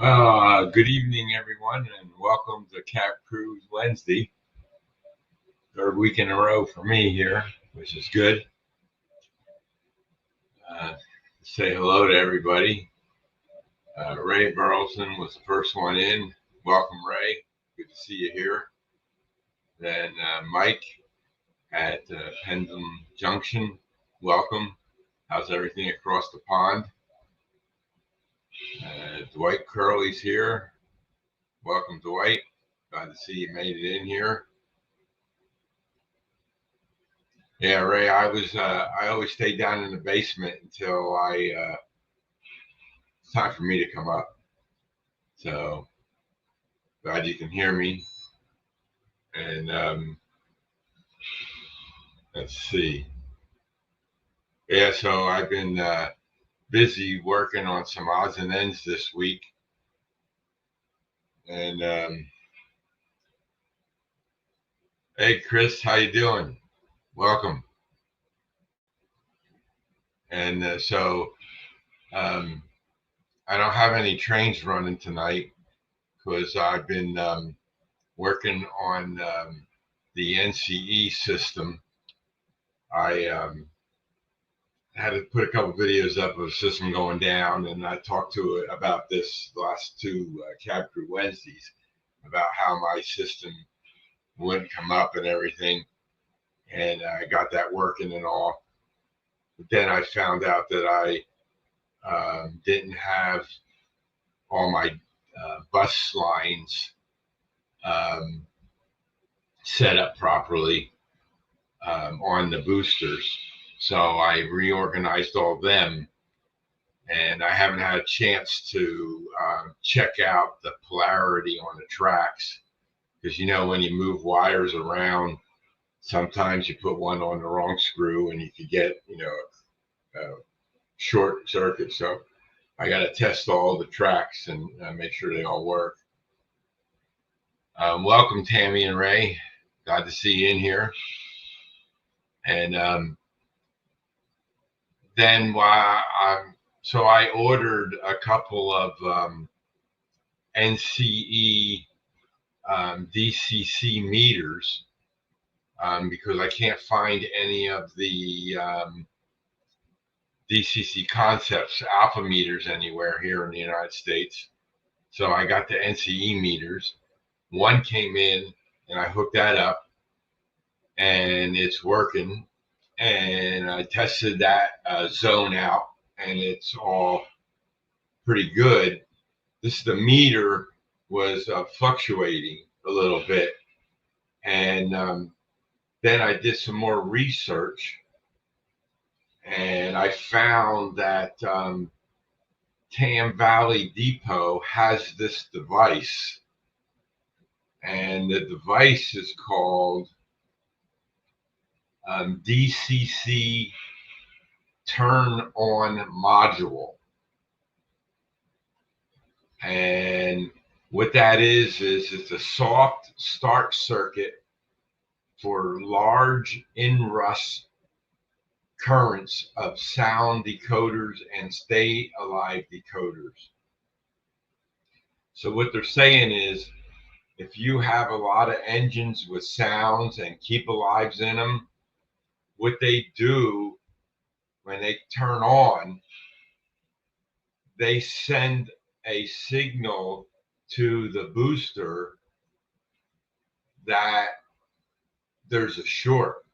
Good evening, everyone, and welcome to Cap Cruise Wednesday. Third week in a row for me here, which is good. Uh, Say hello to everybody. Ray Burleson was the first one in. Welcome, Ray. Good to see you here. Then Mike at Pendulum Junction. Welcome. How's everything across the pond? Dwight Curley's here. Welcome, Dwight. Glad to see you made it in here. Yeah, Ray, I always stay down in the basement until it's time for me to come up. So glad you can hear me. And let's see. Yeah, so I've been busy working on some odds and ends this week. And hey, Chris, how you doing? Welcome. And I don't have any trains running tonight because I've been working on the NCE system. I had to put a couple videos up of the system going down, and I talked to it about this the last two Cab Crew Wednesdays about how my system wouldn't come up and everything, and I got that working and all. But then I found out that I didn't have all my bus lines set up properly on the boosters. So I reorganized all of them, and I haven't had a chance to check out the polarity on the tracks, because when you move wires around, sometimes you put one on the wrong screw and you could get a short circuit. So I got to test all the tracks and make sure they all work. Welcome, Tammy and Ray. Glad to see you in here. And then so I ordered a couple of NCE DCC meters because I can't find any of the DCC Concepts alpha meters anywhere here in the United States. So I got the NCE meters. One came in and I hooked that up and it's working. And I tested that zone out and it's all pretty good. The meter was fluctuating a little bit. And then I did some more research and I found that Tam Valley Depot has this device, and the device is called DCC Turn On Module. And what that is it's a soft start circuit for large inrush currents of sound decoders and stay alive decoders. So what they're saying is, if you have a lot of engines with sounds and keep alives in them, what they do when they turn on, they send a signal to the booster that there's a short.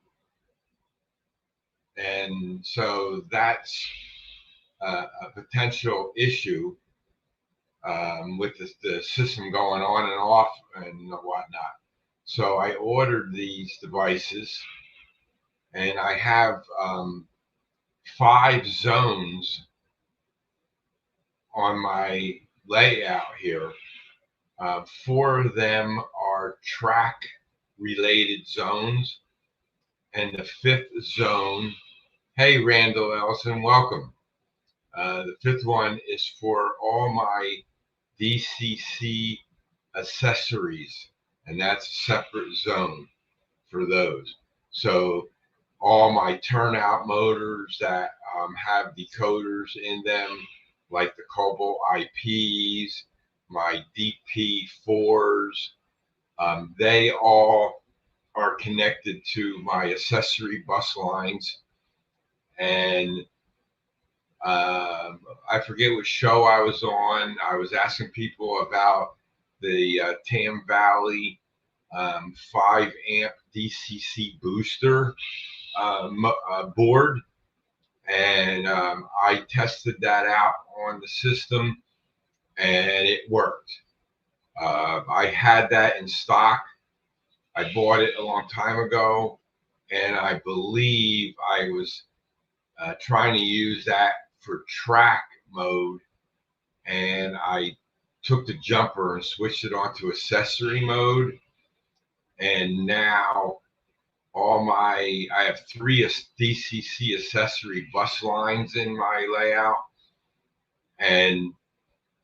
And so that's a potential issue with the system going on and off and whatnot. So I ordered these devices, and I have 5 zones on my layout here. 4 of them are track related zones, and the 5th zone, hey Randall Ellison, welcome. The 5th one is for all my DCC accessories, and that's a separate zone for those. So all my turnout motors that have decoders in them, like the Cobalt IPs, my DP4s. They all are connected to my accessory bus lines. And I forget what show I was on. I was asking people about the Tam Valley 5 amp DCC booster board. And I tested that out on the system and it worked. I had that in stock. I bought it a long time ago, and I believe I was trying to use that for track mode, and I took the jumper and switched it onto accessory mode, and now I have 3 DCC accessory bus lines in my layout, and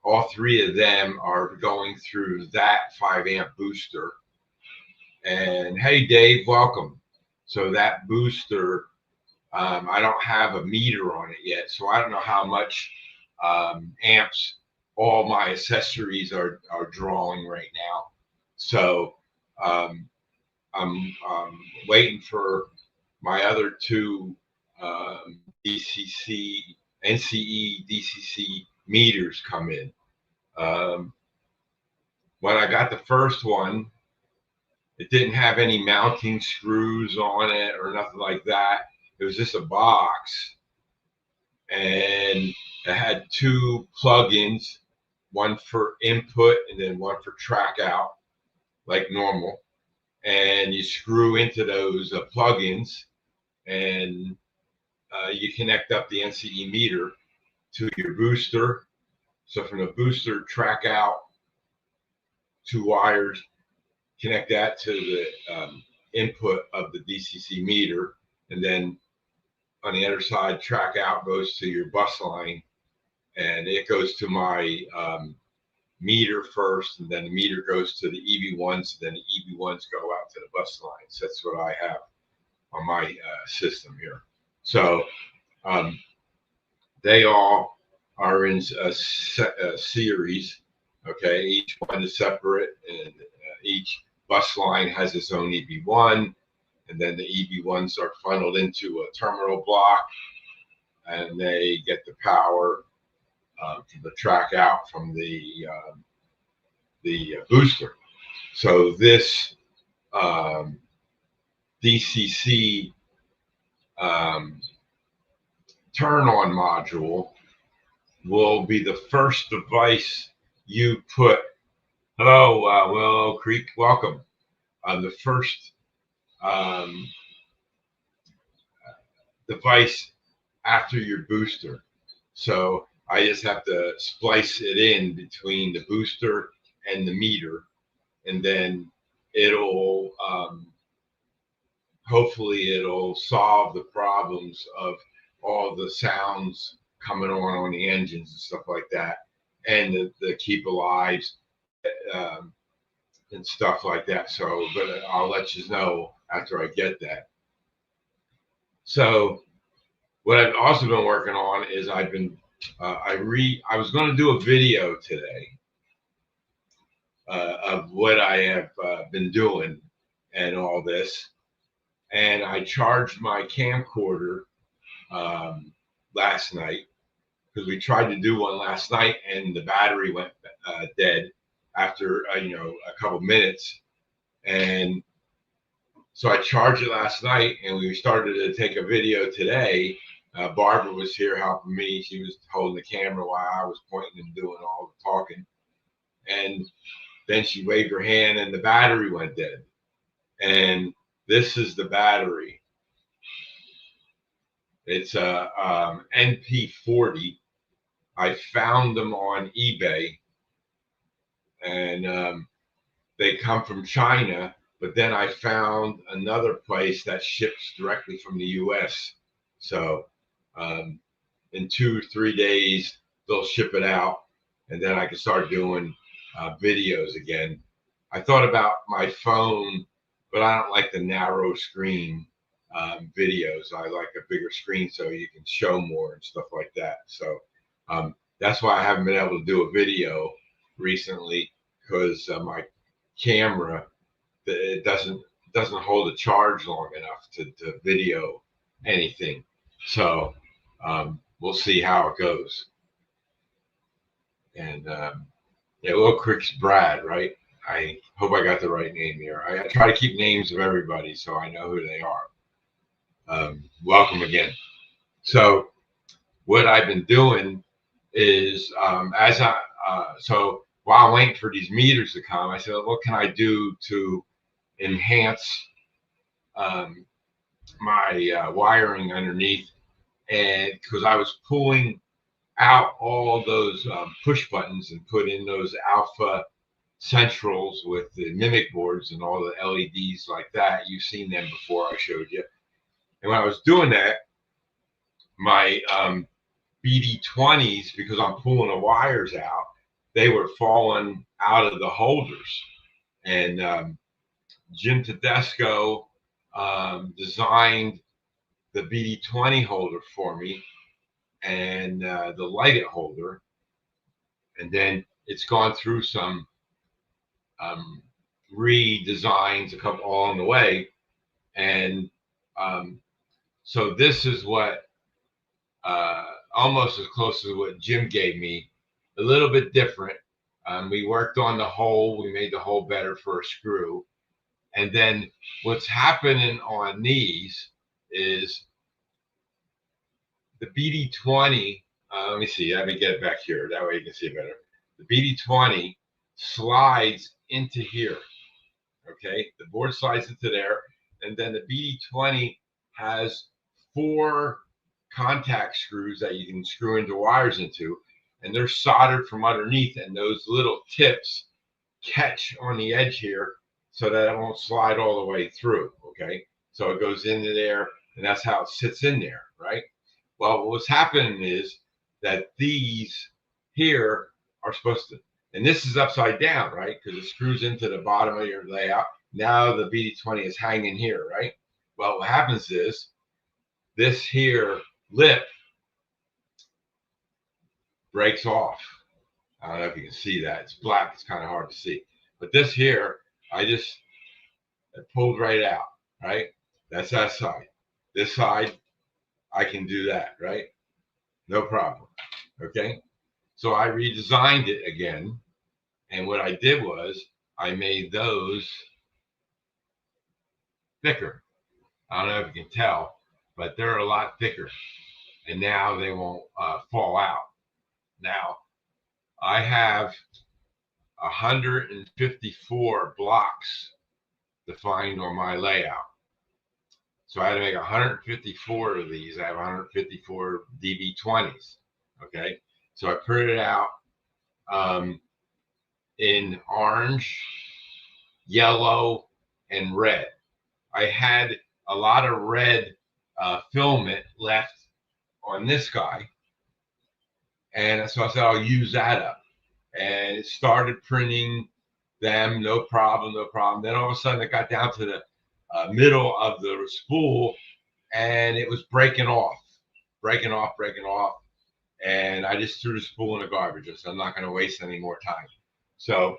all 3 of them are going through that 5 amp booster. And hey, Dave, welcome. So that booster, I don't have a meter on it yet, so I don't know how much amps all my accessories are drawing right now. So I'm waiting for my other 2 DCC, NCE DCC meters come in. When I got the first one, it didn't have any mounting screws on it or nothing like that. It was just a box, and it had 2 plugins, one for input and then one for track out, like normal. And you screw into those plugins, and you connect up the NCE meter to your booster. So from the booster, track out, 2 wires, connect that to the input of the DCC meter, and then on the other side, track out goes to your bus line, and it goes to my meter first, and then the meter goes to the EV1s, and then the EV1s go out to the bus lines. That's what I have on my system here. So they all are in a series. Okay, each one is separate, and each bus line has its own EV1, and then the EV1s are funneled into a terminal block, and they get the power to the track out from the booster. So this DCC turn-on module will be the first device you put. Hello, Willow Creek, welcome. The first device after your booster. So I just have to splice it in between the booster and the meter, and then it'll hopefully it'll solve the problems of all the sounds coming on the engines and stuff like that, and the keep alives and stuff like that. So, but I'll let you know after I get that. So what I've also been working on is I was going to do a video today of what I have been doing and all this, and I charged my camcorder last night, because we tried to do one last night and the battery went dead after a couple minutes, and so I charged it last night, and we started to take a video today. Barbara was here helping me. She was holding the camera while I was pointing and doing all the talking, and then she waved her hand and the battery went dead. And this is the battery. It's a NP40. I found them on eBay, and they come from China, but then I found another place that ships directly from the US. So in 2 or 3 days, they'll ship it out, and then I can start doing videos again. I thought about my phone, but I don't like the narrow screen videos. I like a bigger screen so you can show more and stuff like that. So that's why I haven't been able to do a video. recently because my camera, it doesn't hold a charge long enough to video anything. So we'll see how it goes. And yeah, Little Crick's Brad, right? I hope I got the right name here. I try to keep names of everybody so I know who they are. Welcome again. So what I've been doing is so while I'm waiting for these meters to come, I said, what can I do to enhance my wiring underneath? And because I was pulling out all those push buttons and put in those alpha centrals with the mimic boards and all the LEDs like that. You've seen them before, I showed you. And when I was doing that, my BD20s, because I'm pulling the wires out, they were falling out of the holders. And Jim Tedesco designed the BD20 holder for me and the lighted holder. And then it's gone through some redesigns a couple along the way. And so this is what almost as close to what Jim gave me, a little bit different. We worked on the hole. We made the hole better for a screw. And then what's happening on these is the BD20. Let me see. Let me get it back here. That way you can see it better. The BD20 slides into here. Okay. The board slides into there. And then the BD20 has 4 contact screws that you can screw into wires into, and they're soldered from underneath, and those little tips catch on the edge here so that it won't slide all the way through. Okay, so it goes into there, and that's how it sits in there, right? Well, what's happening is that these here are supposed to, and this is upside down, right? Because it screws into the bottom of your layout. Now the BD20 is hanging here, right? Well, what happens is this here lip breaks off. I don't know if you can see that. It's black. It's kind of hard to see. But this here, it pulled right out, right? That's that side. This side, I can do that, right? No problem. Okay? So I redesigned it again. And what I did was I made those thicker. I don't know if you can tell, but they're a lot thicker. And now they won't fall out. Now, I have 154 blocks defined on my layout. So I had to make 154 of these. I have 154 DB20s. Okay. So I printed out in orange, yellow, and red. I had a lot of red filament left on this guy. And so I said, I'll use that up. And it started printing them, no problem, no problem. Then all of a sudden it got down to the middle of the spool and it was breaking off. And I just threw the spool in the garbage. I said, I'm not going to waste any more time. So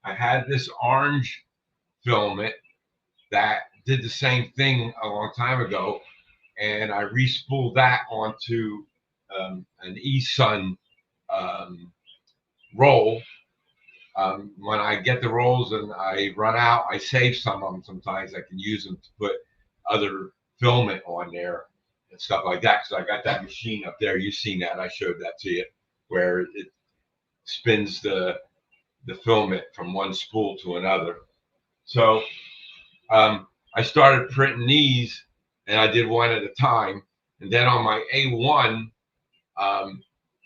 I had this orange filament that did the same thing a long time ago. And I re-spooled that onto an eSun roll. When I get the rolls and I run out, I save some of them. Sometimes I can use them to put other filament on there and stuff like that. Because I got that machine up there. You've seen that. I showed that to you, where it spins the filament from one spool to another. So I started printing these, and I did one at a time. And then on my A1, I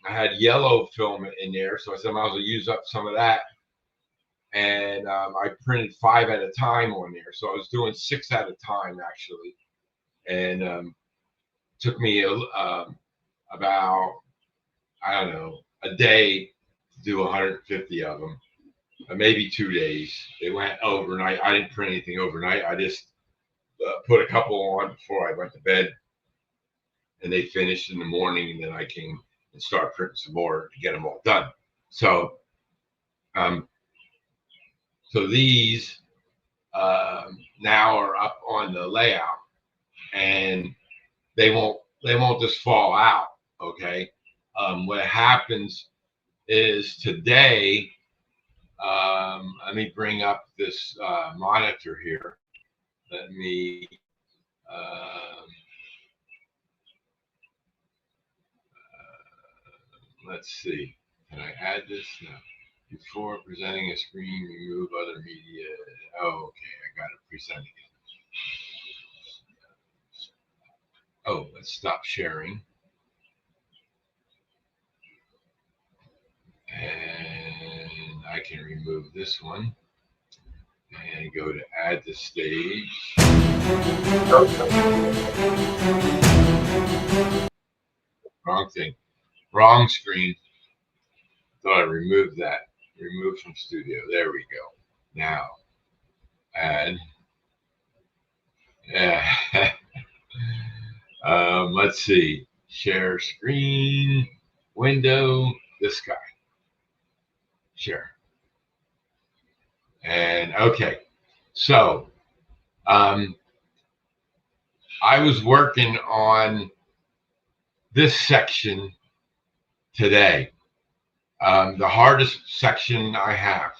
had yellow filament in there, so I said I might as well use up some of that. And I printed 5 at a time on there, so I was doing 6 at a time actually, and took me about, I don't know, a day to do 150 of them, maybe 2 days. It went overnight. I didn't print anything overnight. I just put a couple on before I went to bed, and they finished in the morning, and then I came and started printing some more to get them all done. So So these now are up on the layout, and they won't just fall out. Okay. What happens is today, let me bring up this monitor here. Let me let's see. Can I add this? No. Before presenting a screen, remove other media. Oh, okay. I got it presenting it. Oh, let's stop sharing. And I can remove this one and go to add the stage. Wrong thing. Wrong screen. Thought I removed that. Remove from studio. There we go. Now, add. Yeah. Let's see. Share screen. Window. This guy. Share. And okay. So, I was working on this section today. The hardest section I have.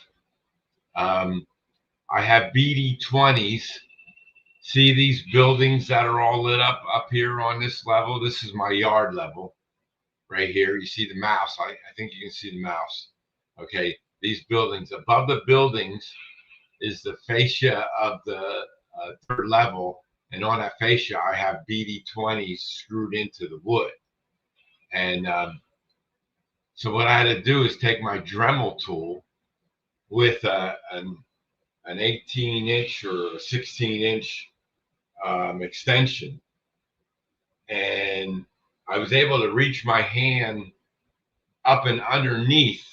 I have BD20s. See these buildings that are all lit up here on this level? This is my yard level right here. You see the mouse. I think you can see the mouse. Okay. These buildings, above the buildings is the fascia of the third level. And on that fascia, I have BD20s screwed into the wood. And so what I had to do is take my Dremel tool with an 18-inch or a 16-inch extension, and I was able to reach my hand up and underneath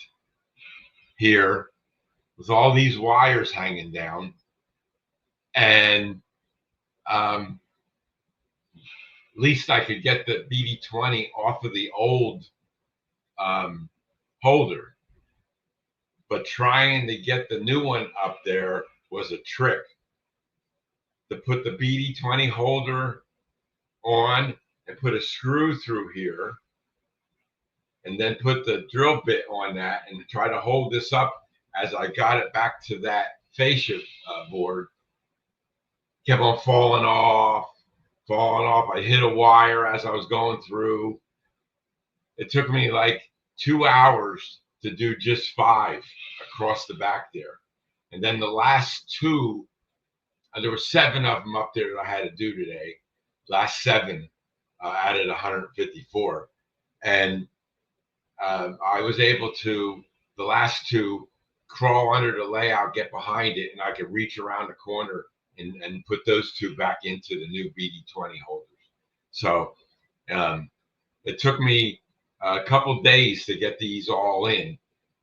here with all these wires hanging down, and at least I could get the BD20 off of the old holder. But trying to get the new one up there was a trick. To put the BD20 holder on and put a screw through here, and then put the drill bit on that and try to hold this up as I got it back to that fascia board, kept on falling off. I hit a wire as I was going through. It took me like 2 hours to do just 5 across the back there. And then the last 2, there were 7 of them up there that I had to do today. Last 7 added 154. And I was able to, the last 2, crawl under the layout, get behind it, and I could reach around the corner and put those 2 back into the new BD20 holders. So it took me a couple days to get these all in.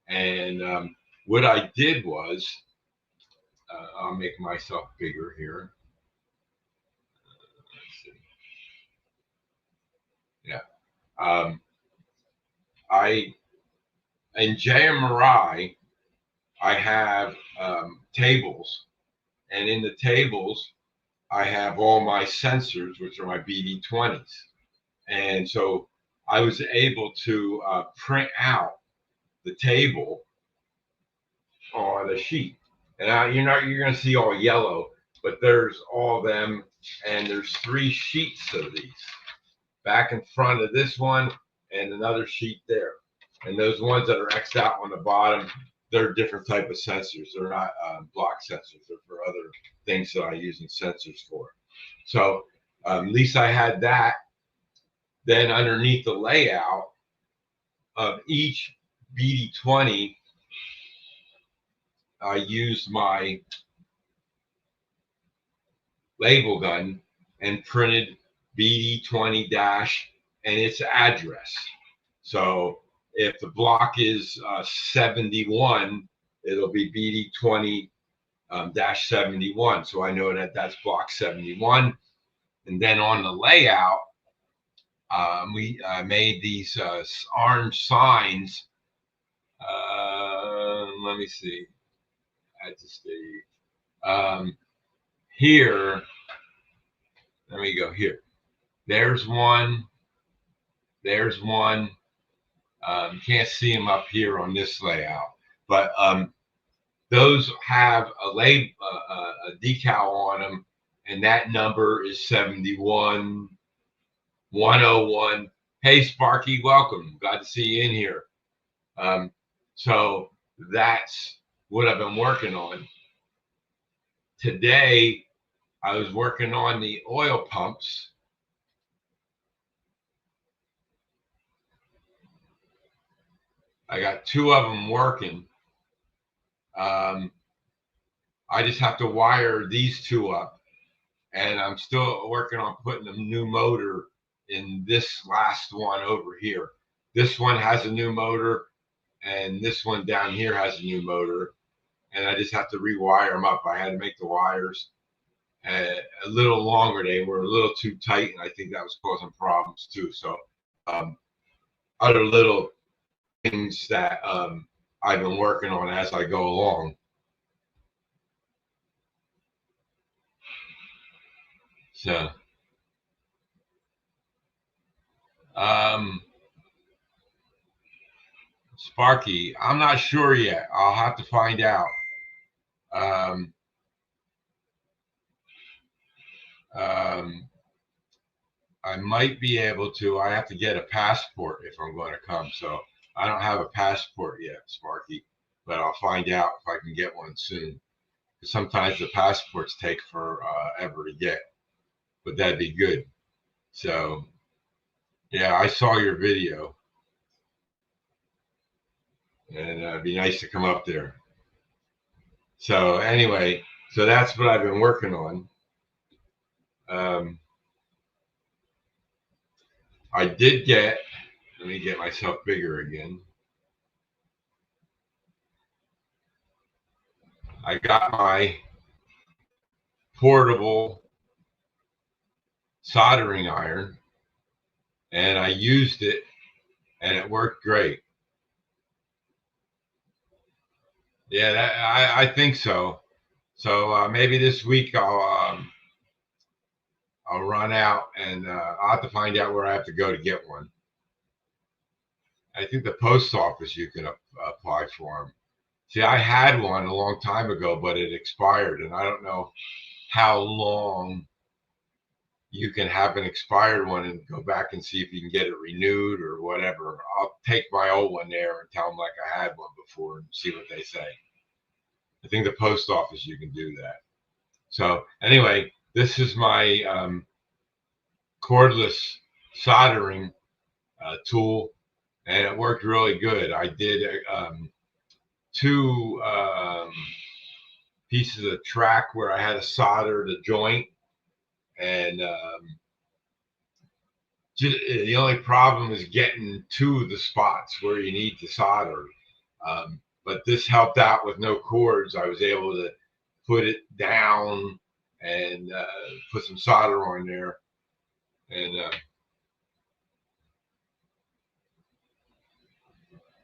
And what I did was, I'll make myself bigger here. Let's see. Yeah. In JMRI, I have tables, and in the tables, I have all my sensors, which are my BD20s. And so I was able to print out the table on a sheet. And you're going to see all yellow, but there's all of them, and there's 3 sheets of these. Back in front of this one, and another sheet there. And those ones that are X'd out on the bottom, they're different type of sensors. They're not block sensors. They're for other things that I use in sensors for. So at least I had that. Then underneath the layout of each BD20, I used my label gun and printed BD20 dash and its address. So if the block is 71, it'll be BD20 dash 71. So I know that that's block 71. And then on the layout, we made these orange signs. let me see. Add to stage. Here, let me go here. There's one. There's one. You can't see them up here on this layout, but those have a decal on them, and that number is 71101. Hey, Sparky, welcome. Glad to see you in here. So that's what I've been working on. Today, I was working on the oil pumps. I got 2 of them working. I just have to wire these 2 up, and I'm still working on putting a new motor in this last one over here. This one has a new motor, and this one down here has a new motor, and I just have to rewire them up. I had to make the wires a little longer. They were a little too tight, and I think that was causing problems too. So other little things that I've been working on as I go along. So Sparky, I'm not sure yet. I'll have to find out. I might be able to. I have to get a passport if I'm going to come. So I don't have a passport yet, Sparky, but I'll find out if I can get one soon. Because sometimes the passports take forever to get, but that'd be good. So yeah, I saw your video, and it'd be nice to come up there. So anyway, so that's what I've been working on. I did get, let me get myself bigger again. I got my portable soldering iron, and I used it, and it worked great. Yeah, I think so. So maybe this week I'll run out, and I'll have to find out where I have to go to get one. I think the post office you can apply for them. See, I had one a long time ago, but it expired, and I don't know how long you can have an expired one and go back and see if you can get it renewed or whatever. I'll take my old one there and tell them like I had one before and see what they say. I think the post office you can do that. So anyway, this is my cordless soldering tool, and it worked really good. I did 2 pieces of track where I had to solder the joint, and the only problem is getting to the spots where you need to solder. But this helped out with no cords. I was able to put it down and put some solder on there, and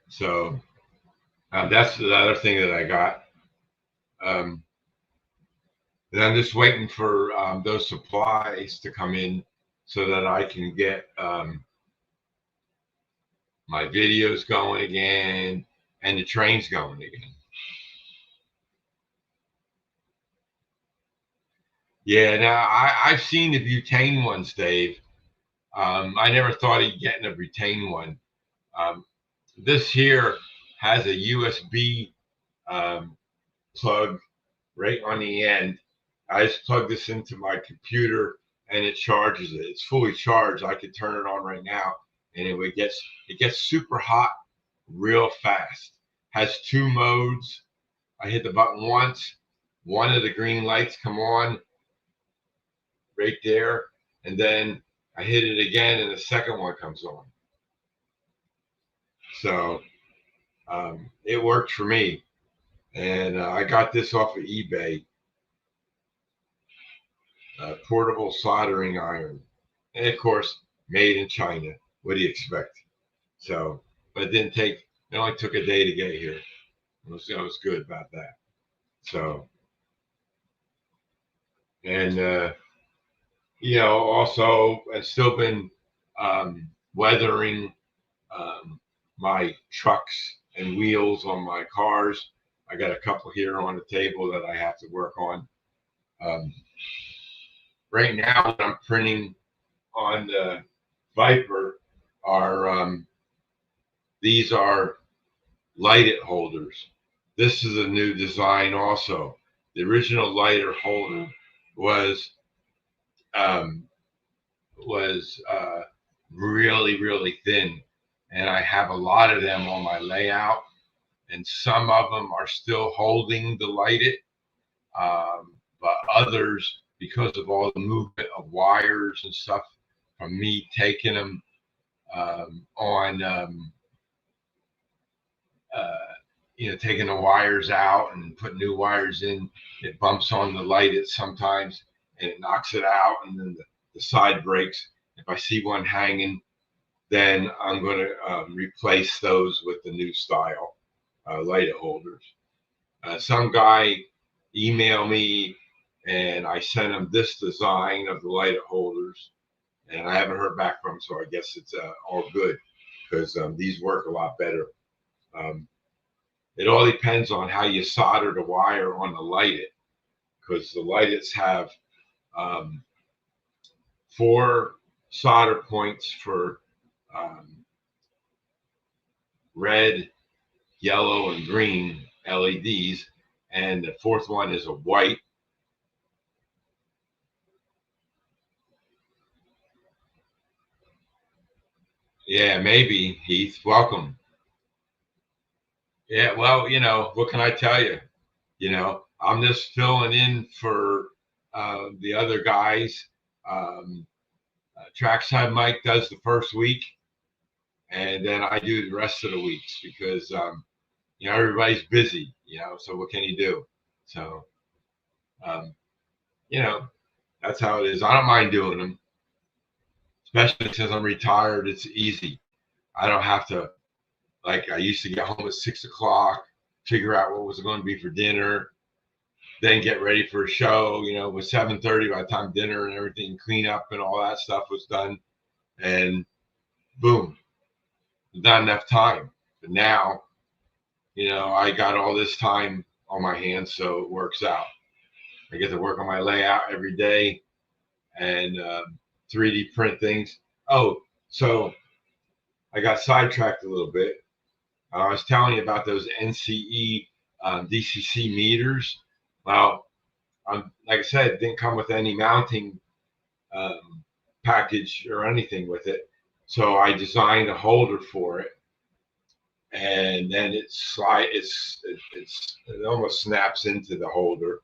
so that's the other thing that I got. And I'm just waiting for those supplies to come in so that I can get my videos going again and the trains going again. Yeah, now I've seen the butane ones, Dave. I never thought of getting a butane one. This here has a USB plug right on the end. I just plug this into my computer and it charges it. It's fully charged. I could turn it on right now, and it gets super hot real fast. Has 2 modes. I hit the button once, one of the green lights come on right there, and then I hit it again, and the second one comes on. So it worked for me, and I got this off of eBay. Portable soldering iron, and of course, made in China. What do you expect? So, but it only took a day to get here. I was good about that. So, and also I've still been weathering my trucks and wheels on my cars. I got a couple here on the table that I have to work on. Um, right now, what I'm printing on the Viper are these are lighted holders. This is a new design also. The original lighter holder was um, was really, really thin, and I have a lot of them on my layout, and some of them are still holding the lighted, but others, because of all the movement of wires and stuff from me taking them on uh, taking the wires out and put new wires in, it bumps on the light it sometimes and it knocks it out, and then the side breaks. If I see one hanging, then I'm going to replace those with the new style light holders. Some guy emailed me and I sent him this design of the light holders, and I haven't heard back from him, so I guess it's all good because these work a lot better. Um, It all depends on how you solder the wire on the lighted, because the lighteds have um, 4 solder points for um, red, yellow, and green LEDs, and the 4th one is a white. Yeah, maybe, Heath. Welcome. Yeah, well, what can I tell you? I'm just filling in for the other guys. Um, Trackside Mike does the first week, and then I do the rest of the weeks because everybody's busy. So what can you do? So um, you know that's how it is. I don't mind doing them, especially since I'm retired. It's easy. I don't have to, like I used to get home at 6 o'clock, figure out what was going to be for dinner, then get ready for a show. It was 7:30 by the time dinner and everything, clean up and all that stuff was done, and boom, not enough time. But now, I got all this time on my hands, so it works out. I get to work on my layout every day and 3D print things. Oh, so I got sidetracked a little bit. I was telling you about those NCE DCC meters. Well, like I said, it didn't come with any mounting um, package or anything with it. So I designed a holder for it, and then it almost snaps into the holder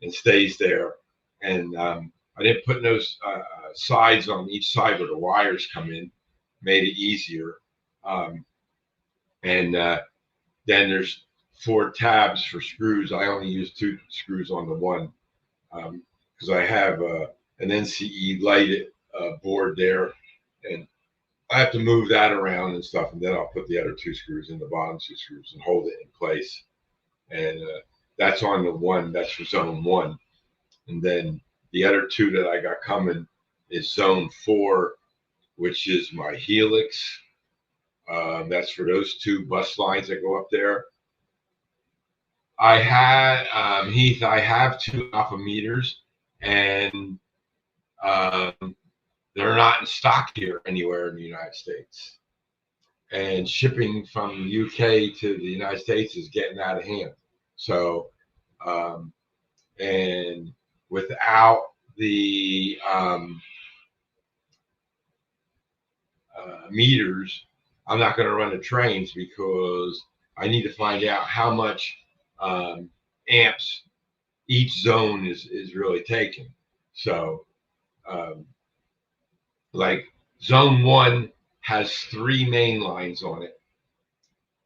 and stays there. And I didn't put those sides on each side where the wires come in, made it easier. Um, and then there's 4 tabs for screws. I only use 2 screws on the one because I have an NCE lighted board there, and I have to move that around and stuff, and then I'll put the other 2 screws in the bottom 2 screws and hold it in place. And that's on the one. That's for zone 1. And then the other 2 that I got coming is zone 4, which is my helix. That's for those 2 bus lines that go up there. I had Heath. I have 2 alpha meters, and they're not in stock here anywhere in the United States. And shipping from the UK to the United States is getting out of hand. So, and without the meters, I'm not going to run the trains because I need to find out how much amps each zone is really taking. So, like zone 1 has 3 main lines on it,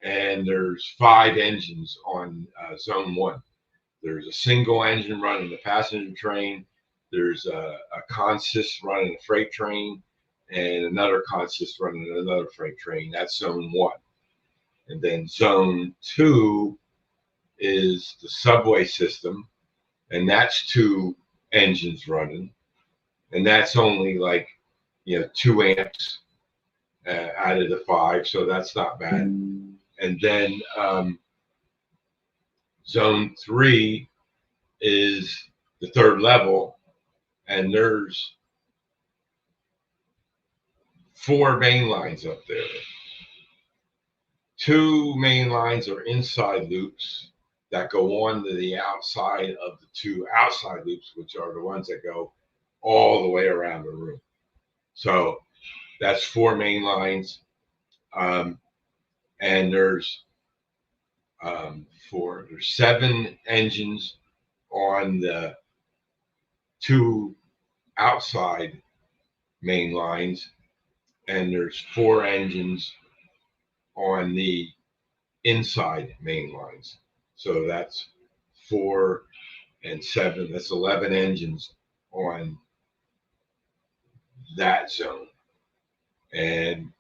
and there's 5 engines on zone 1. There's a single engine running the passenger train. There's a consist running a freight train, and another consist running another freight train. That's zone 1. And then zone 2 is the subway system, and that's 2 engines running, and that's only like 2 amps out of the 5, so that's not bad. And then zone 3 is the 3rd level, and there's 4 main lines up there. 2 main lines are inside loops that go on to the outside of the 2 outside loops, which are the ones that go all the way around the room. So that's 4 main lines, and there's 7 engines on the 2 outside main lines, and there's 4 engines on the inside main lines. So that's 4 and 7. That's 11 engines on that zone. And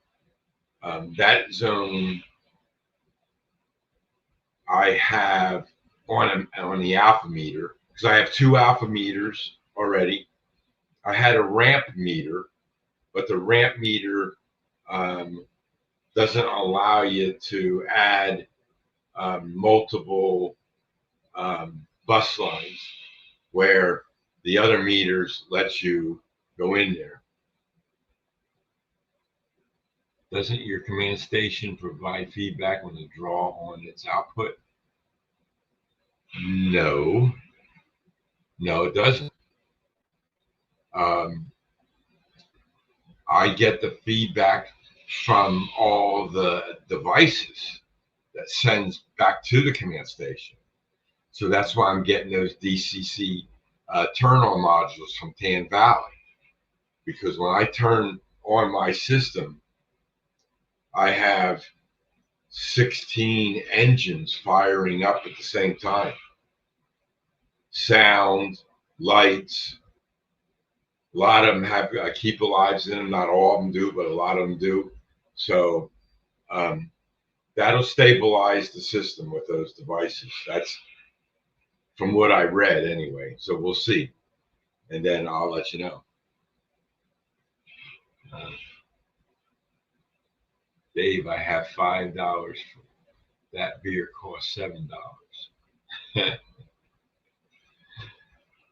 that zone I have on the alpha meter, because I have 2 alpha meters already. I had a ramp meter, but the ramp meter doesn't allow you to add multiple bus lines, where the other meters let you go in there. Doesn't your command station provide feedback on the draw on its output? No, it doesn't. I get the feedback from all the devices that sends back to the command station. So that's why I'm getting those DCC turn-on modules from Tan Valley, because when I turn on my system, I have 16 engines firing up at the same time. Sound, lights, a lot of them have keep alives in them. Not all of them do, but a lot of them do. So that'll stabilize the system with those devices. That's from what I read anyway. So we'll see. And then I'll let you know. Dave, I have $5. That beer costs $7.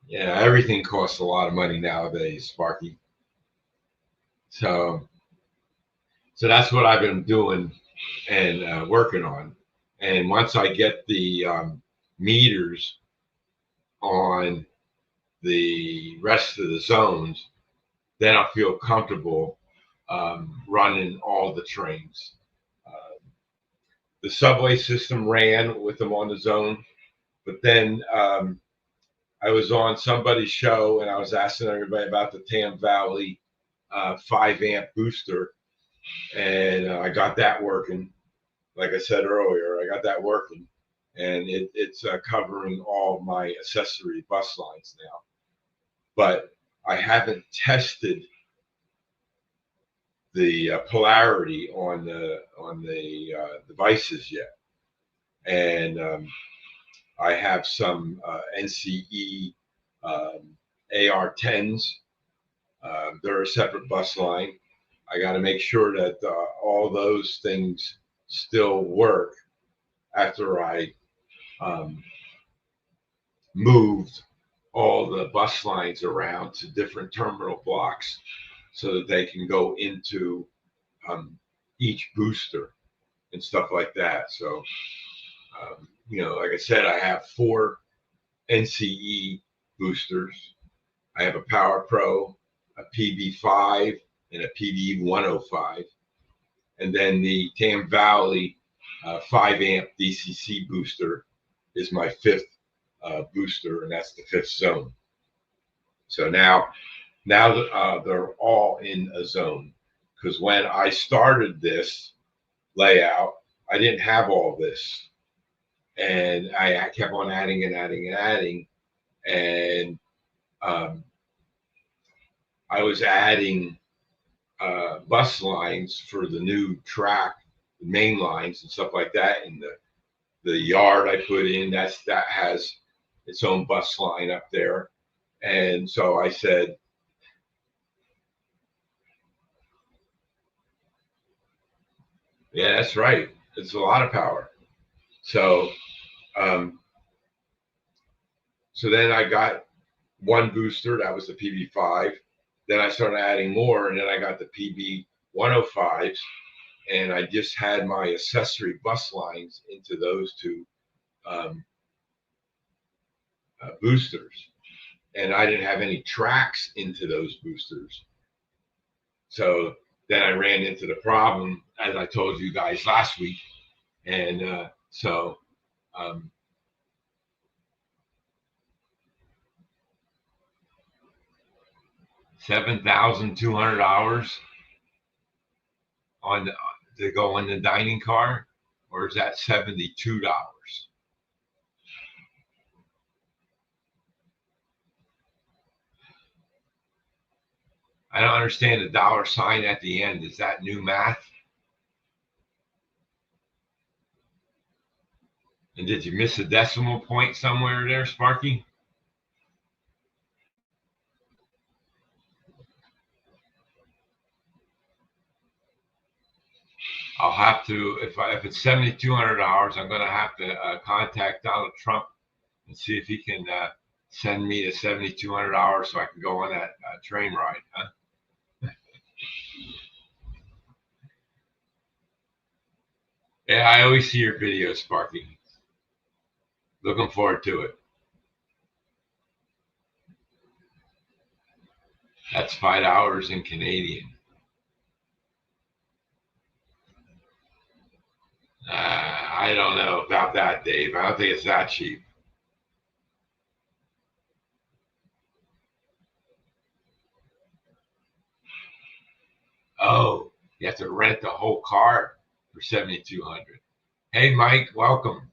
Yeah, everything costs a lot of money nowadays, Sparky. So that's what I've been doing and working on. And once I get the meters on the rest of the zones, then I'll feel comfortable running all the trains. The subway system ran with them on the zone, but then I was on somebody's show and I was asking everybody about the Tam Valley 5-amp booster, and I got that working. Like I said earlier, I got that working, and it's covering all my accessory bus lines now. But I haven't tested the polarity on the devices yet, and I have some NCE AR10s. They're a separate bus line. I got to make sure that all those things still work after I moved all the bus lines around to different terminal blocks so that they can go into each booster and stuff like that. So, like I said, I have 4 NCE boosters. I have a Power Pro, a PB5, and a PB105. And then the Tam Valley 5-amp DCC booster is my 5th booster, and that's the 5th zone. So now they're all in a zone, because when I started this layout, I didn't have all this, and I kept on adding and adding and adding, and I was adding bus lines for the new track, the main lines and stuff like that in the the yard I put in, that has its own bus line up there. And so I said, yeah, that's right. It's a lot of power. So, so then I got one booster. That was the PB5. Then I started adding more, and then I got the PB 105s, and I just had my accessory bus lines into those two boosters, and I didn't have any tracks into those boosters. So then I ran into the problem, as I told you guys last week, and so $7,200 on to go in the dining car, or is that $72? I don't understand the dollar sign at the end. Is that new math? And did you miss a decimal point somewhere there, Sparky? I'll have to, if it's $7,200, I'm going to have to contact Donald Trump and see if he can send me the $7,200 so I can go on that train ride. Huh? Yeah, I always see your videos, Sparky. Looking forward to it. That's $5 in Canadian. I don't know about that, Dave. I don't think it's that cheap. Oh, you have to rent the whole car for $7,200. Hey, Mike, welcome.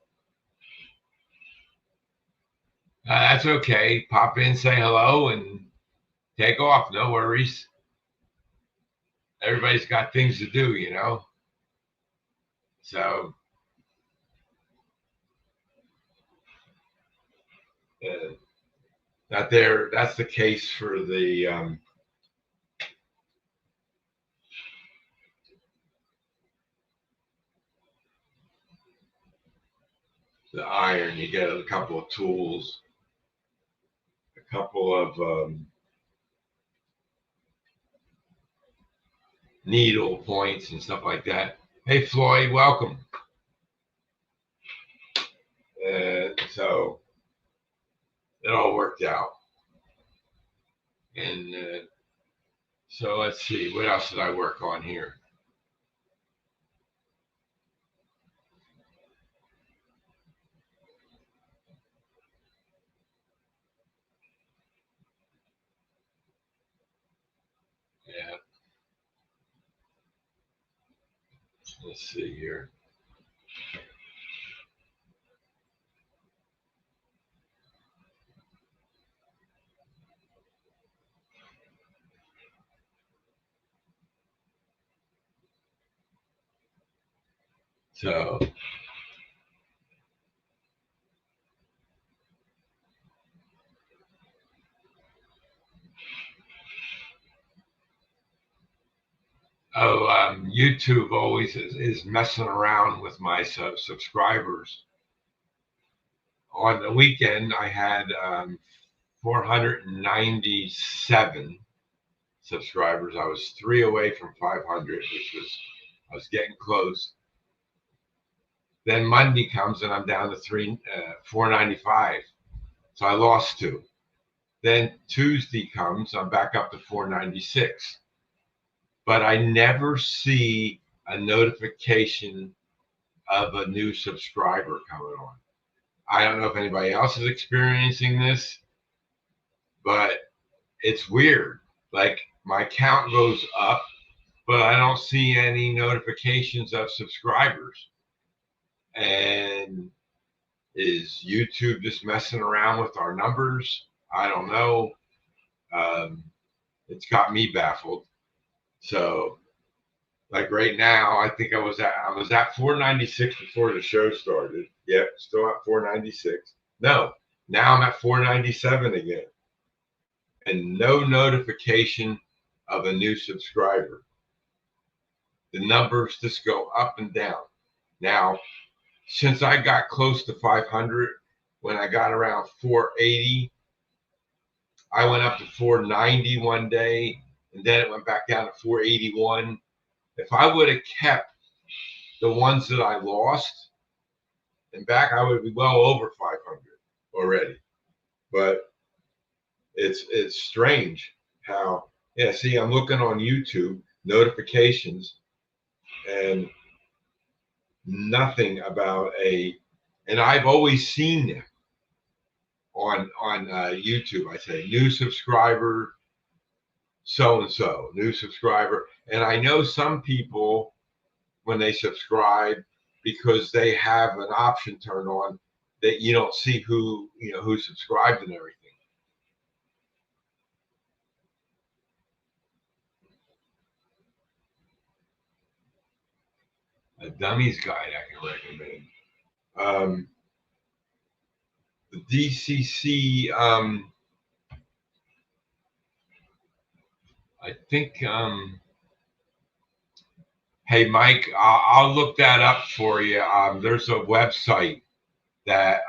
That's okay. Pop in, say hello, and take off. No worries. Everybody's got things to do, you know. So, that there. That's the case for the iron. You get a couple of tools, a couple of needle points and stuff like that. Hey, Floyd, welcome. So it all worked out. And so let's see, what else did I work on here? Yeah. Let's see here. So YouTube always is messing around with my subscribers. On the weekend, I had 497 subscribers. I was 3 away from 500, which I was getting close. Then Monday comes and I'm down to 495. So I lost 2. Then Tuesday comes, I'm back up to 496. But I never see a notification of a new subscriber coming on. I don't know if anybody else is experiencing this, but it's weird. Like my count goes up, but I don't see any notifications of subscribers. And is YouTube just messing around with our numbers? I don't know. It's got me baffled. So Like right now, I think I was at 496 before the show started. Yep, still at 496. No, now I'm at 497 again, and no notification of a new subscriber. The numbers just go up and down. Now, since I got close to 500, when I got around 480, I went up to 490 one day, and then it went back down to 481. If I would have kept the ones that I lost and back, I would be well over 500 already. But it's strange how, yeah. See, I'm looking on YouTube notifications and nothing about and I've always seen them on YouTube. I say new subscriber, so and so, new subscriber, and I know some people when they subscribe because they have an option turned on that you don't see who subscribed and everything. A dummies guide I can recommend. The DCC. I think. Hey, Mike, I'll look that up for you. There's a website that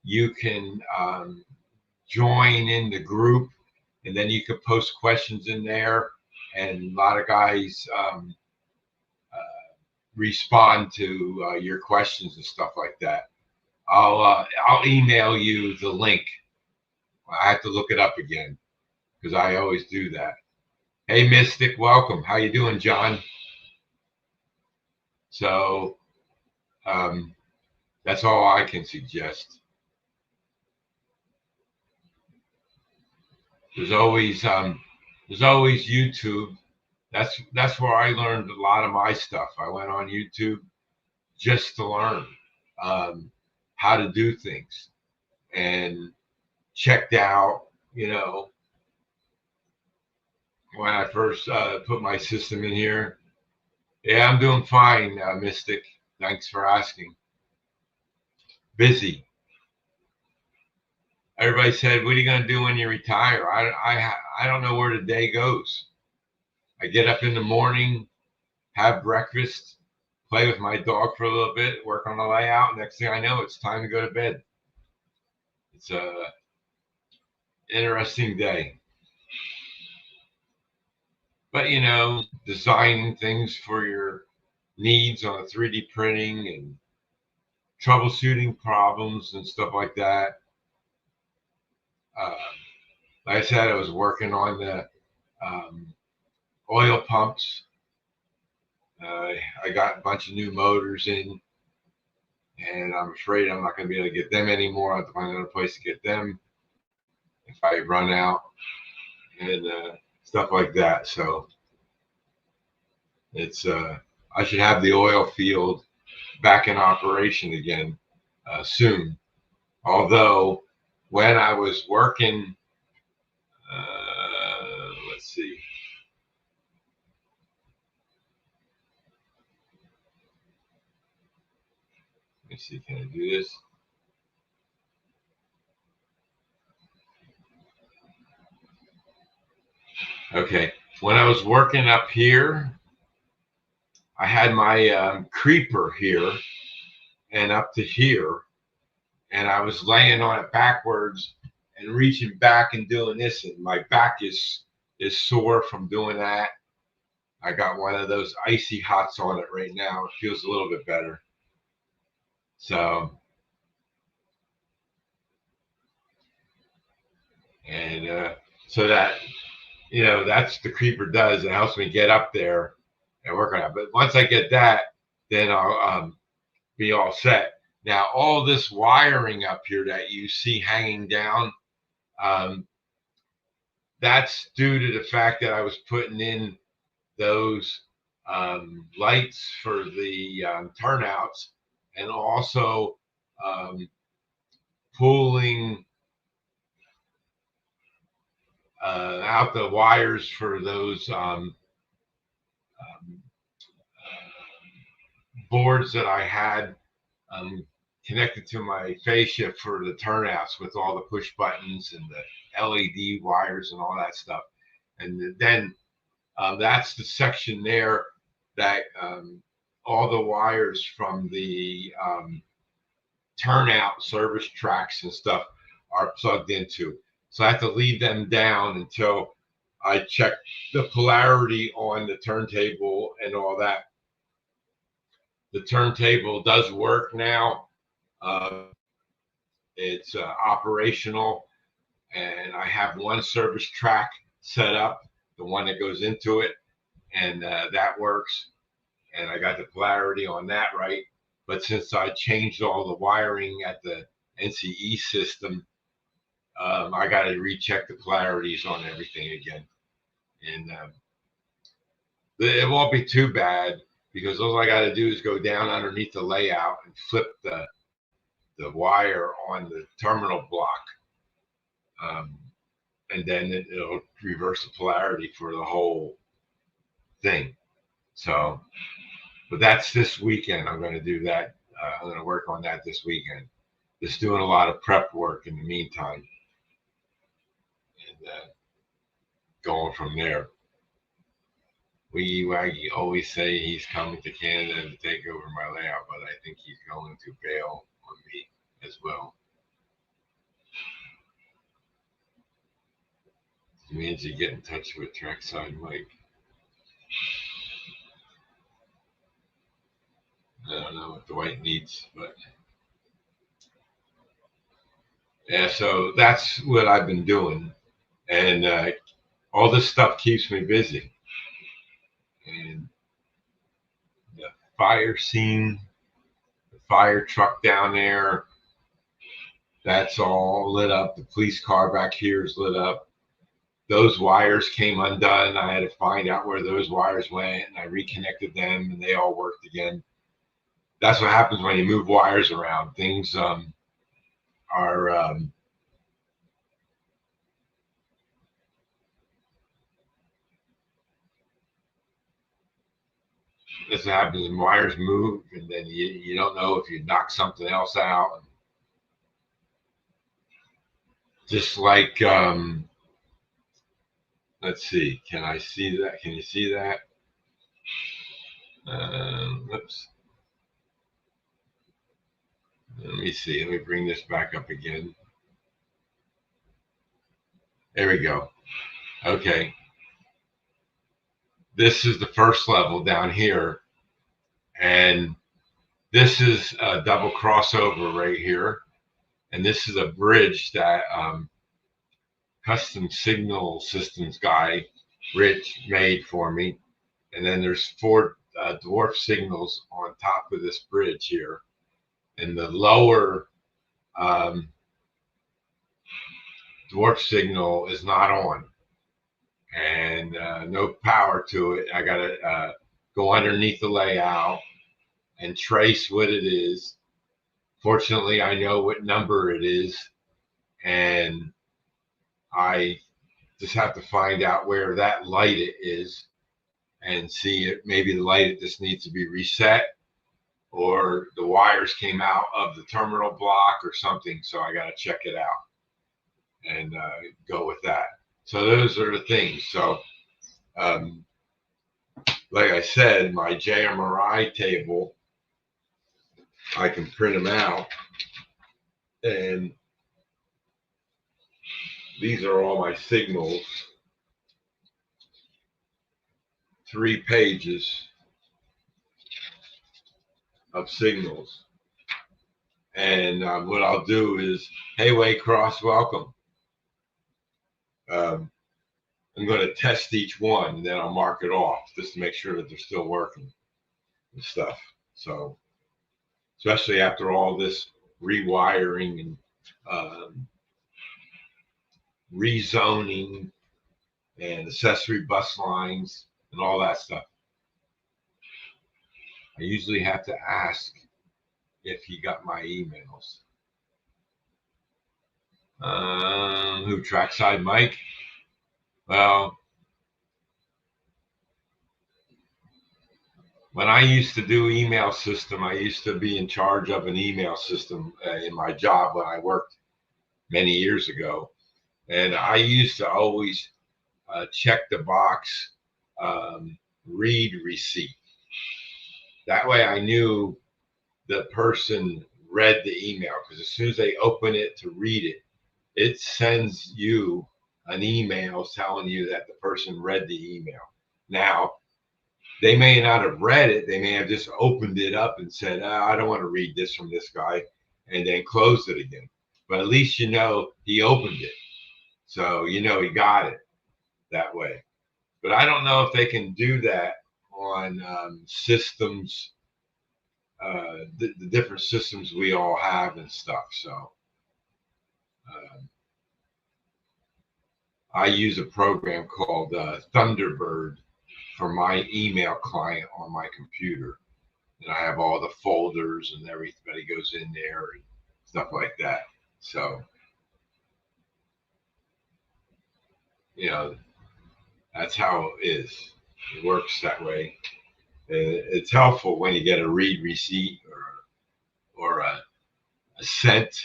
you can join in the group, and then you can post questions in there, and a lot of guys respond to your questions and stuff like that. I'll email you the link. I have to look it up again because I always do that. Hey, Mystic, welcome. How you doing, John? So that's all I can suggest. There's always YouTube. That's where I learned a lot of my stuff. I went on YouTube just to learn how to do things and checked out, when I first put my system in here. Yeah, I'm doing fine, Mystic. Thanks for asking. Busy. Everybody said, "What are you going to do when you retire?" I don't know where the day goes. I get up in the morning, have breakfast, play with my dog for a little bit, work on the layout. Next thing I know, it's time to go to bed. It's a interesting day. But designing things for your needs on 3D printing and troubleshooting problems and stuff like that. Like I said, I was working on the oil pumps. I got a bunch of new motors in, and I'm afraid I'm not going to be able to get them anymore. I have to find another place to get them if I run out and stuff like that. So it's I should have the oil field back in operation again soon. Although when I was working, let's see. Let me see, can I do this? Okay, when I was working up here, I had my creeper here and up to here, and I was laying on it backwards and reaching back and doing this, and my back is sore from doing that. I got one of those icy hots on it right now. It feels a little bit better. So, and so that's the creeper does. It helps me get up there and work on it. But once I get that, then I'll be all set. Now, all this wiring up here that you see hanging down, that's due to the fact that I was putting in those lights for the turnouts, and also pulling out the wires for those boards that I had connected to my phase shift for the turnouts with all the push buttons and the LED wires and all that stuff. And then that's the section there that all the wires from the turnout service tracks and stuff are plugged into. So I have to leave them down until I check the polarity on the turntable and all that. The turntable does work now. It's operational, and I have one service track set up, the one that goes into it, and that works. And I got the polarity on that right. But since I changed all the wiring at the NCE system, I got to recheck the polarities on everything again. And it won't be too bad because all I got to do is go down underneath the layout and flip the wire on the terminal block. And then it'll reverse the polarity for the whole thing. So, but that's this weekend. I'm going to do that. I'm going to work on that this weekend. Just doing a lot of prep work in the meantime. And going from there. Wiggy Waggy always say he's coming to Canada to take over my layout, but I think he's going to bail on me as well. It means you get in touch with Trackside Mike. I don't know what Dwight needs, but yeah, so that's what I've been doing. And all this stuff keeps me busy. And the fire scene, the fire truck down there, that's all lit up. The police car back here is lit up. Those wires came undone. I had to find out where those wires went, and I reconnected them, and they all worked again. That's what happens when you move wires around. Things are this happens when wires move, and then you don't know if you knock something else out. Just like let's see, can I see that? Can you see that? Oops. Let me see. Let me bring this back up again. There we go. Okay. This is the first level down here. And this is a double crossover right here. And this is a bridge that Custom Signal Systems guy, Rich, made for me. And then there's 4 dwarf signals on top of this bridge here. And the lower dwarf signal is not on. And no power to it. I got to go underneath the layout and trace what it is. Fortunately, I know what number it is, and I just have to find out where that light is and see if maybe the light just needs to be reset, or the wires came out of the terminal block or something. So I got to check it out and go with that. So those are the things. So like I said, my JMRI table, I can print them out, and these are all my signals. 3 pages of signals. And what I'll do is, hey, Waycross, welcome. I'm going to test each one, and then I'll mark it off just to make sure that they're still working and stuff. So, especially after all this rewiring and rezoning and accessory bus lines and all that stuff. I usually have to ask if he got my emails. Who, Trackside Mike? Well, when I used to do email system, I used to be in charge of an email system in my job when I worked many years ago. And I used to always check the box, read receipt. That way I knew the person read the email, because as soon as they open it to read it, it sends you an email telling you that the person read the email. Now, they may not have read it. They may have just opened it up and said, oh, I don't want to read this from this guy, and then closed it again. But at least you know he opened it. So you know he got it that way. But I don't know if they can do that on systems, the different systems we all have and stuff. So I use a program called Thunderbird for my email client on my computer. And I have all the folders and everybody goes in there and stuff like that. So, you know, that's how it is. It works that way. It's helpful when you get a read receipt or a sent.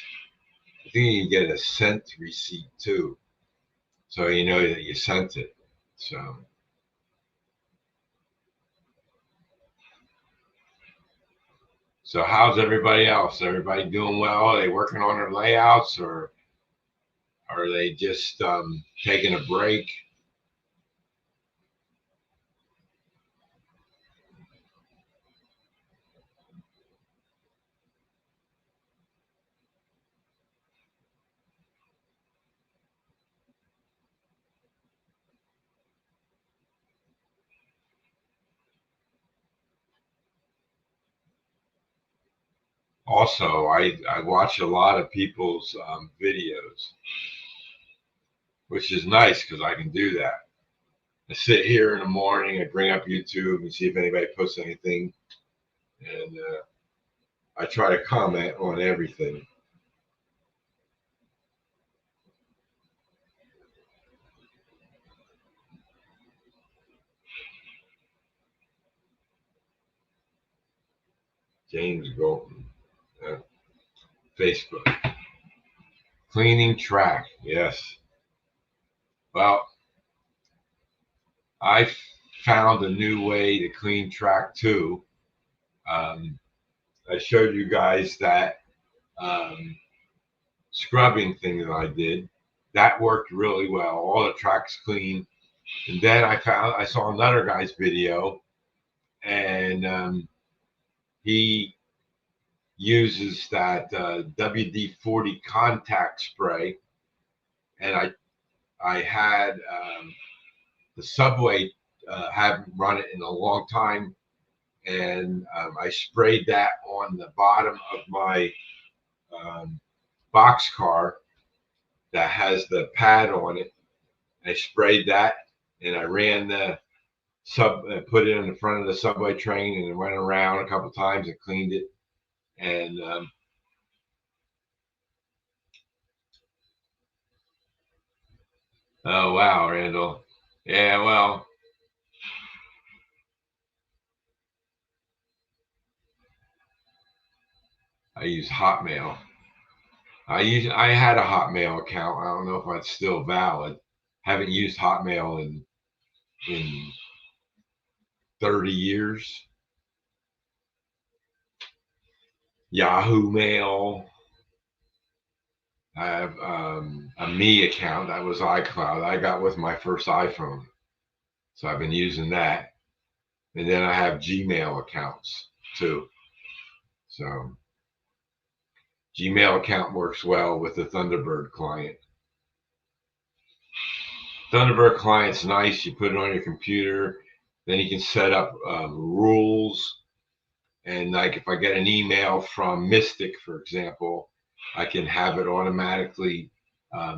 I think you can get a sent receipt too, so you know that you sent it. So how's everybody else? Everybody doing well? Are they working on their layouts, or are they just taking a break? Also, I watch a lot of people's videos, which is nice because I can do that. I sit here in the morning, I bring up YouTube and see if anybody posts anything, and I try to comment on everything. James Golden, Facebook. Cleaning track, yes. Well, I found a new way to clean track too. I showed you guys that scrubbing thing that I did. That worked really well. All the tracks clean. And then I saw another guy's video, and he uses that WD-40 contact spray, and I had the Subway, haven't run it in a long time, and I sprayed that on the bottom of my box car that has the pad on it. I sprayed that, and I ran the put it in the front of the subway train, and went around a couple times and cleaned it. And oh wow, Randall. Yeah, well, I use Hotmail. I had a Hotmail account. I don't know if it's still valid. Haven't used Hotmail in 30 years. Yahoo Mail. I have a Me account. That was iCloud. I got with my first iPhone. So I've been using that. And then I have Gmail accounts too. So Gmail account works well with the Thunderbird client. Thunderbird client's nice. You put it on your computer. Then you can set up rules. And like if I get an email from Mystic, for example, I can have it automatically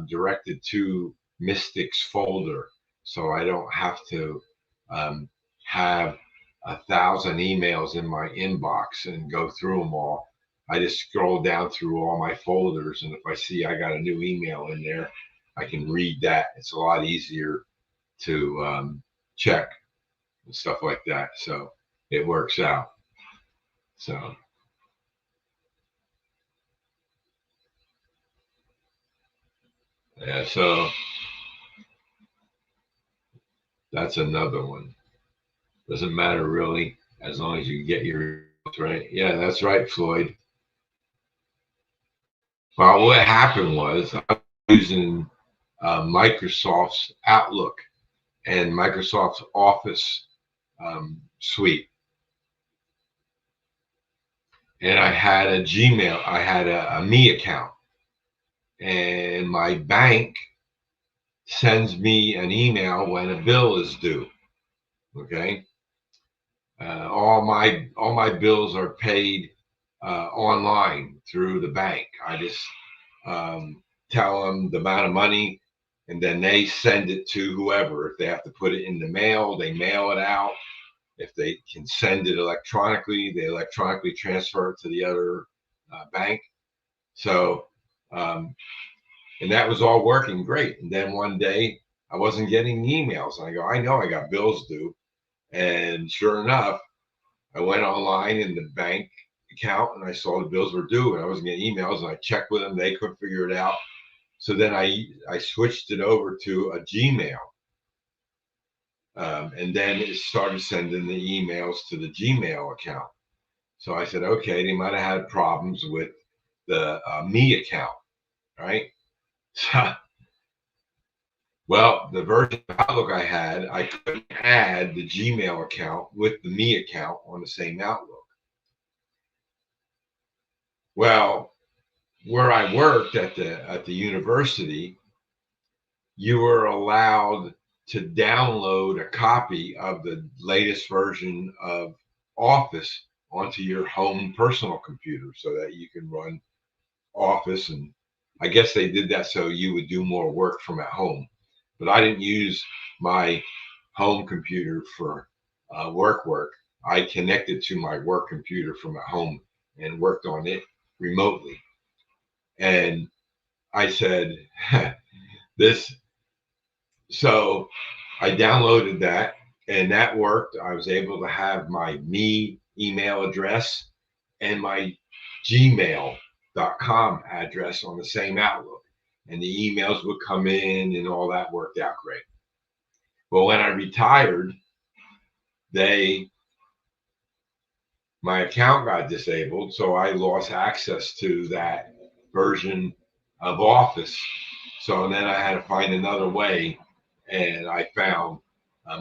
directed to Mystic's folder. So I don't have to have 1,000 emails in my inbox and go through them all. I just scroll down through all my folders, and if I see I got a new email in there, I can read that. It's a lot easier to check and stuff like that. So it works out. So yeah, so that's another one. Doesn't matter really, as long as you get your results right. Yeah, that's right, Floyd. Well, what happened was I was using Microsoft's Outlook and Microsoft's Office suite, and I had a Gmail. I had a Me account, and my bank sends me an email when a bill is due. Okay, all my bills are paid online through the bank. I just tell them the amount of money, and then they send it to whoever. If they have to put it in the mail, they mail it out. If they can send it electronically, they electronically transfer it to the other bank. So, um, and that was all working great. And then one day I wasn't getting emails. And I go, I know I got bills due. And sure enough, I went online in the bank account and I saw the bills were due and I wasn't getting emails, and I checked with them. They couldn't figure it out. So then I switched it over to a Gmail. And then it started sending the emails to the Gmail account. So I said, okay, they might have had problems with the Me account, right? So, well, the version of Outlook I had, I couldn't add the Gmail account with the Me account on the same Outlook. Well, where I worked at the university, you were allowed to download a copy of the latest version of Office onto your home personal computer so that you can run Office. And I guess they did that so you would do more work from at home. But I didn't use my home computer for work. I connected to my work computer from at home and worked on it remotely. And I said, this, so I downloaded that and that worked. I was able to have my Me email address and my gmail.com address on the same Outlook. And the emails would come in and all that worked out great. But when I retired, my account got disabled, so I lost access to that version of Office. So then I had to find another way, and I found a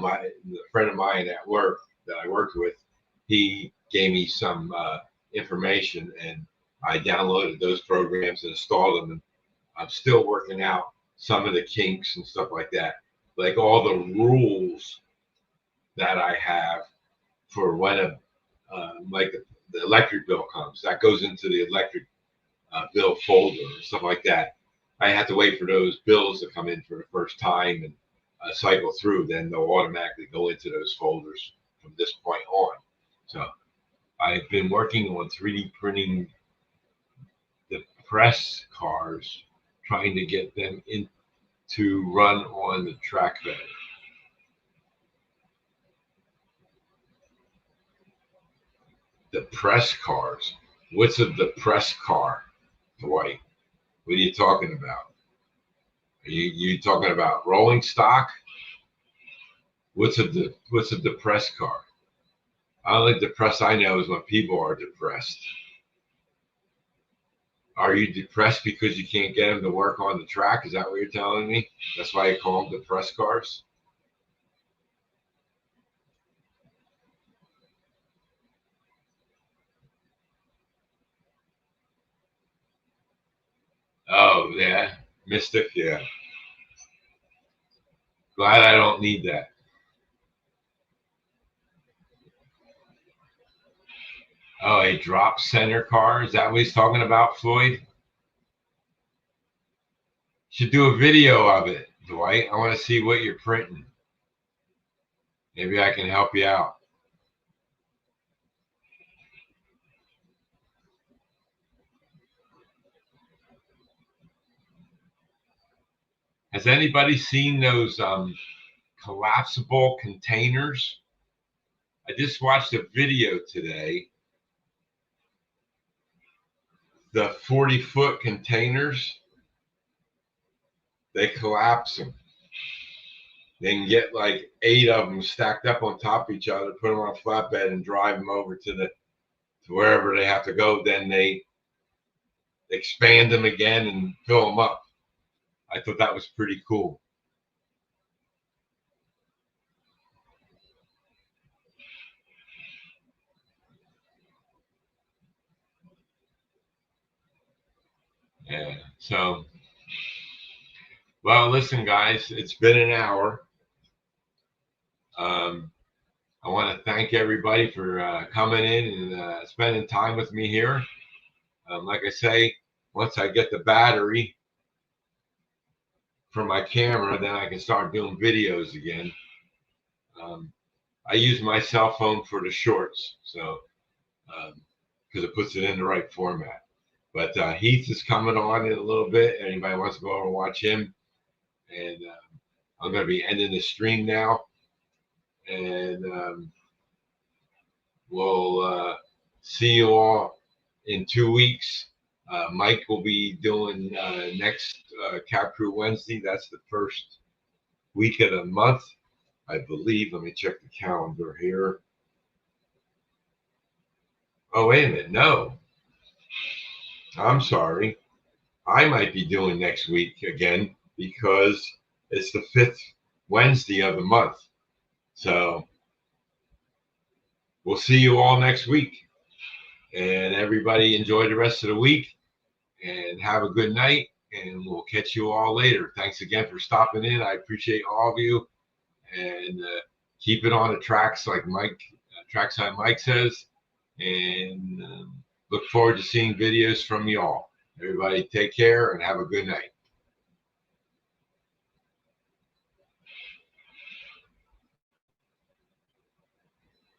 friend of mine at work that I worked with. He gave me some information, and I downloaded those programs and installed them. And I'm still working out some of the kinks and stuff like that, like all the rules that I have for when like the electric bill comes. That goes into the electric bill folder and stuff like that. I have to wait for those bills to come in for the first time and cycle through. Then they'll automatically go into those folders from this point on. So I've been working on 3D printing the press cars, trying to get them in to run on the track bed. The press cars. What's a depressed car, Dwight? What are you talking about? Are you talking about rolling stock? What's a depressed car? I only depressed I know is when people are depressed. Are you depressed because you can't get them to work on the track? Is that what you're telling me? That's why you call them depressed cars? Oh yeah, Mystic. Yeah, glad I don't need that. Oh, a drop center car? Is that what he's talking about, Floyd? Should do a video of it, Dwight. I want to see what you're printing. Maybe I can help you out. Has anybody seen those collapsible containers I just watched a video today. The 40-foot containers, they collapse them. They can get like 8 of them stacked up on top of each other, put them on a flatbed, and drive them over to wherever they have to go. Then they expand them again and fill them up. I thought that was pretty cool. Yeah. So, well, listen, guys, it's been an hour. I want to thank everybody for coming in and spending time with me here. Like I say, once I get the battery for my camera, then I can start doing videos again. I use my cell phone for the shorts, so because it puts it in the right format. But Heath is coming on in a little bit. Anybody wants to go over and watch him? And I'm going to be ending the stream now. And we'll see you all in 2 weeks. Mike will be doing next Cap Crew Wednesday. That's the first week of the month, I believe. Let me check the calendar here. Oh, wait a minute. No. I'm sorry. I might be doing next week again because it's the 5th Wednesday of the month. So we'll see you all next week. And everybody enjoy the rest of the week and have a good night. And we'll catch you all later. Thanks again for stopping in. I appreciate all of you. And keep it on the tracks like Mike, Trackside Mike says. And look forward to seeing videos from you all. Everybody take care and have a good night.